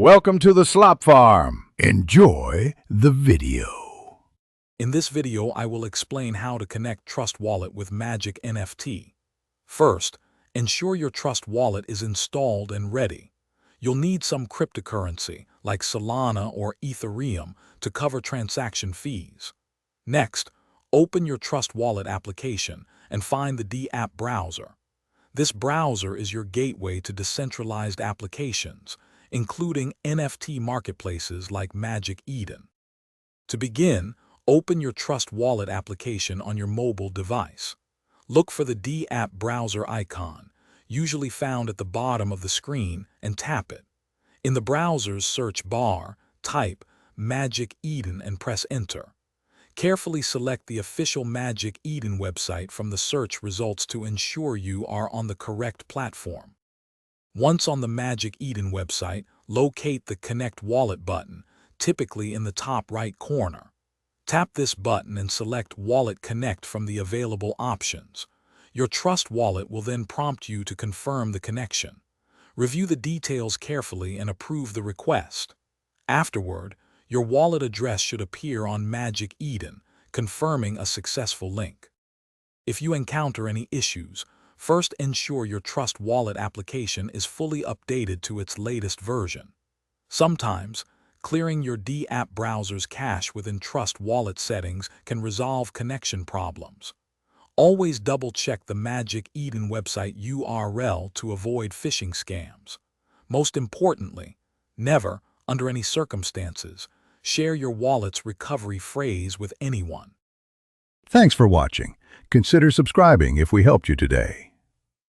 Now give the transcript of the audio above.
Welcome to the Slop Farm. Enjoy the video. In this video, I will explain how to connect Trust Wallet with Magic NFT. First, ensure your Trust Wallet is installed and ready. You'll need some cryptocurrency, like Solana or Ethereum, to cover transaction fees. Next, open your Trust Wallet application and find the D-App browser. This browser is your gateway to decentralized applications, including NFT marketplaces like Magic Eden. To begin, open your Trust Wallet application on your mobile device. Look for the D-App browser icon, usually found at the bottom of the screen, and tap it. In the browser's search bar, type Magic Eden and press Enter. Carefully select the official Magic Eden website from the search results to ensure you are on the correct platform. Once on the Magic Eden website, locate the Connect Wallet button, typically in the top right corner. Tap this button and select Wallet Connect from the available options. Your Trust Wallet will then prompt you to confirm the connection. Review the details carefully and approve the request. Afterward, your wallet address should appear on Magic Eden, confirming a successful link. If you encounter any issues, first ensure your Trust Wallet application is fully updated to its latest version. Sometimes, clearing your D-App browser's cache within Trust Wallet settings can resolve connection problems. Always double-check the Magic Eden website URL to avoid phishing scams. Most importantly, never, under any circumstances, share your wallet's recovery phrase with anyone. Thanks for watching. Consider subscribing if we helped you today.